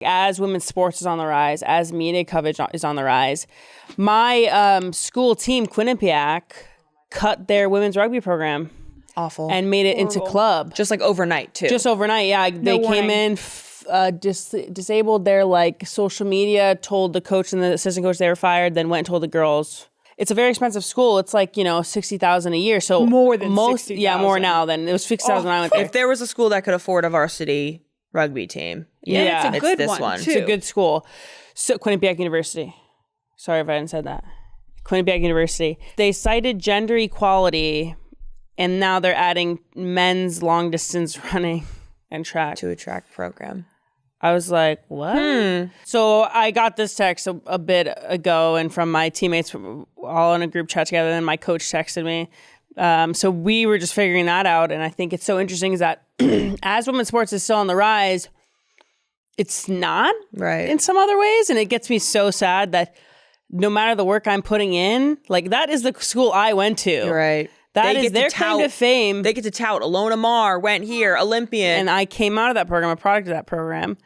As women's sports is on the rise, as media coverage is on the rise, my school team, Quinnipiac, cut their women's rugby program. Awful. And made it into club. Just like overnight, too. Just overnight, yeah. They came in, disabled their like social media, told the coach and the assistant coach they were fired, then went and told the girls. It's a very expensive school. It's like, $60,000 a year. So more than $60,000. Yeah, more now than it was $60,000 when I went there. If there was a school that could afford a varsity rugby team, it's a good this one, one. too. It's a good school. So Quinnipiac University. Sorry if I hadn't said that. Quinnipiac University. They cited gender equality, and now they're adding men's long distance running and track to a track program. I was like, what? So I got this text a bit ago, and from my teammates all in a group chat together, and my coach texted me. So we were just figuring that out, and I think it's so interesting is that as women's sports is still on the rise, it's not in some other ways, and it gets me so sad that no matter the work I'm putting in, like that is the school I went to. Right. That is their claim to fame. They get to tout. Ilona Maher went here, Olympian. And I came out of that program, a product of that program.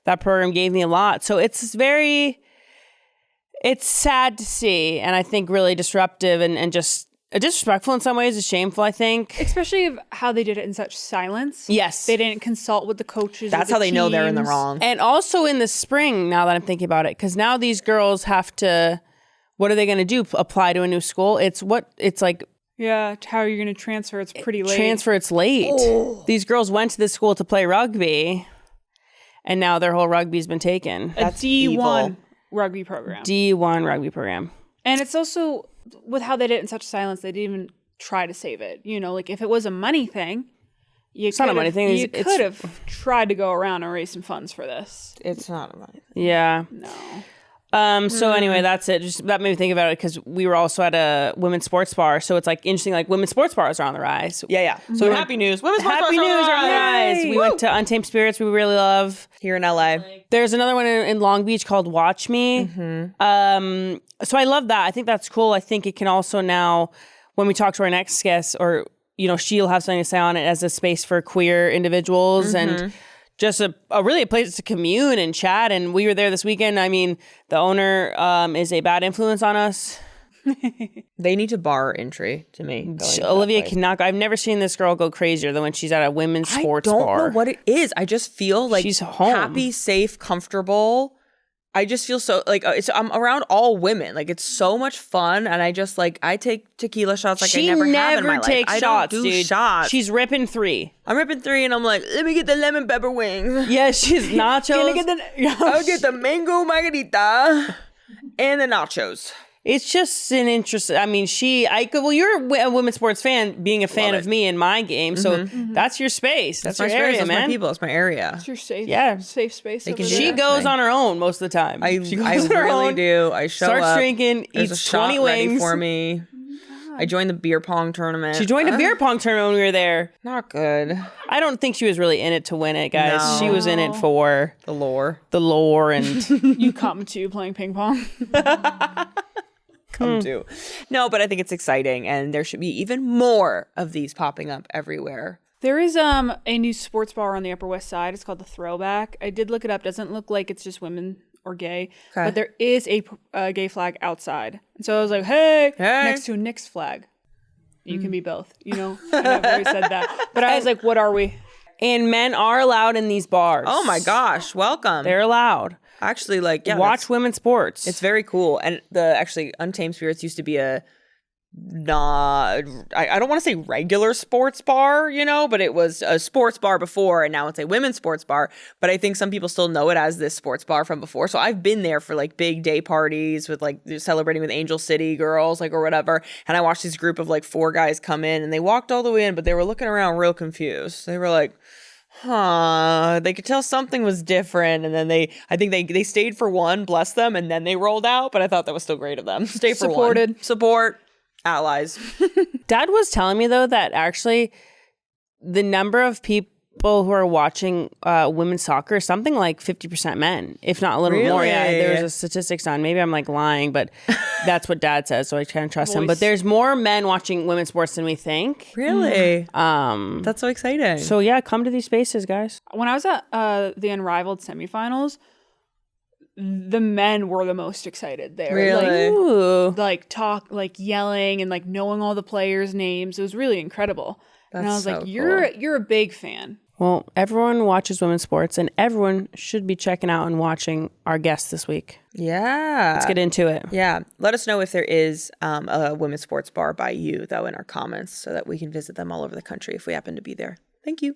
That program gave me a lot. So it's sad to see, and I think really disruptive and just disrespectful in some ways, is shameful, I think. Especially how they did it in such silence. Yes. They didn't consult with the coaches. That's how they know they're in the wrong. And also in the spring, now that I'm thinking about it, because now these girls have to, what are they going to do? Apply to a new school? It's like... Yeah, how are you going to transfer? It's pretty late. It's late. Oh. These girls went to this school to play rugby, and now their whole rugby's been taken. That's D1 rugby program. D1 rugby program. And it's also, with how they did it in such silence, they didn't even try to save it. Like if it was a money thing, you could have tried to go around and raise some funds for this. It's not a money thing. Yeah. No. So anyway, that's it. Just that made me think about it because we were also at a women's sports bar. So it's like interesting, like women's sports bars are on the rise. Yeah. So happy news. Women's sports bars are on the rise. We went to Untamed Spirits. We really love. Here in LA. There's another one in Long Beach called Watch Me. Mm-hmm. So I love that. I think that's cool. I think it can also now, when we talk to our next guest, or, she'll have something to say on it as a space for queer individuals and just a place to commune and chat. And we were there this weekend. I mean, the owner is a bad influence on us. They need to bar entry to me. Olivia cannot go. I've never seen this girl go crazier than when she's at a women's sports bar. I don't know what it is. I just feel like she's home. Happy, safe, comfortable. I just feel so like I'm around all women. Like it's so much fun, and I just I take tequila shots like I never have in my life. Takes I shots, don't do dude. shots. She's ripping 3. I'm ripping 3, and I'm like, let me get the lemon pepper wings. Yeah, she's nachos. I'll get the mango margarita and the nachos. It's just an interest. I mean, you're a women's sports fan, being a fan of me in my game. So that's your space. That's your area, that's man. my people. It's my area. It's your safe space. She goes on her own most of the time. I really do. I show starts up. drinking, There's eats a 20 shot wings. ready for me. I joined the beer pong tournament. She joined a beer pong tournament when we were there. Not good. I don't think she was really in it to win it, guys. No. She was in it for the lore. And you come to playing ping pong. Come to. No, but I think it's exciting, and there should be even more of these popping up everywhere. There is a new sports bar on the Upper West Side. It's called the Throwback. I did look it up. Doesn't look like it's just women or gay, but there is a gay flag outside. And so I was like, hey, next to a Knicks flag. You can be both. I've already said that. But I was like, what are we? And men are allowed in these bars. Oh my gosh, welcome. They're allowed. Actually, watch women's sports. It's very cool. And Untamed Spirits used to be I don't want to say regular sports bar, but it was a sports bar before, and now it's a women's sports bar. But I think some people still know it as this sports bar from before. So I've been there for big day parties with celebrating with Angel City girls, or whatever. And I watched this group of 4 guys come in, and they walked all the way in, but they were looking around real confused. They were like, they could tell something was different, and then I think they stayed for one, bless them, and then they rolled out. But I thought that was still great of them. Stay for one. Support. Allies. Dad was telling me, though, that actually the number of people who are watching women's soccer is something like 50% men, if not a little bit more. Yeah, there's a statistics on. Maybe I'm lying, but that's what Dad says, so I can't trust him. But there's more men watching women's sports than we think. Really? That's so exciting. So yeah, come to these spaces, guys. When I was at the Unrivaled semifinals, the men were the most excited there. Really? Like yelling and like knowing all the players' names. It was really incredible. And I was so like, cool. you're a big fan. Well, everyone watches women's sports, and everyone should be checking out and watching our guests this week. Yeah. Let's get into it. Yeah. Let us know if there is a women's sports bar by you, though, in our comments so that we can visit them all over the country if we happen to be there. Thank you.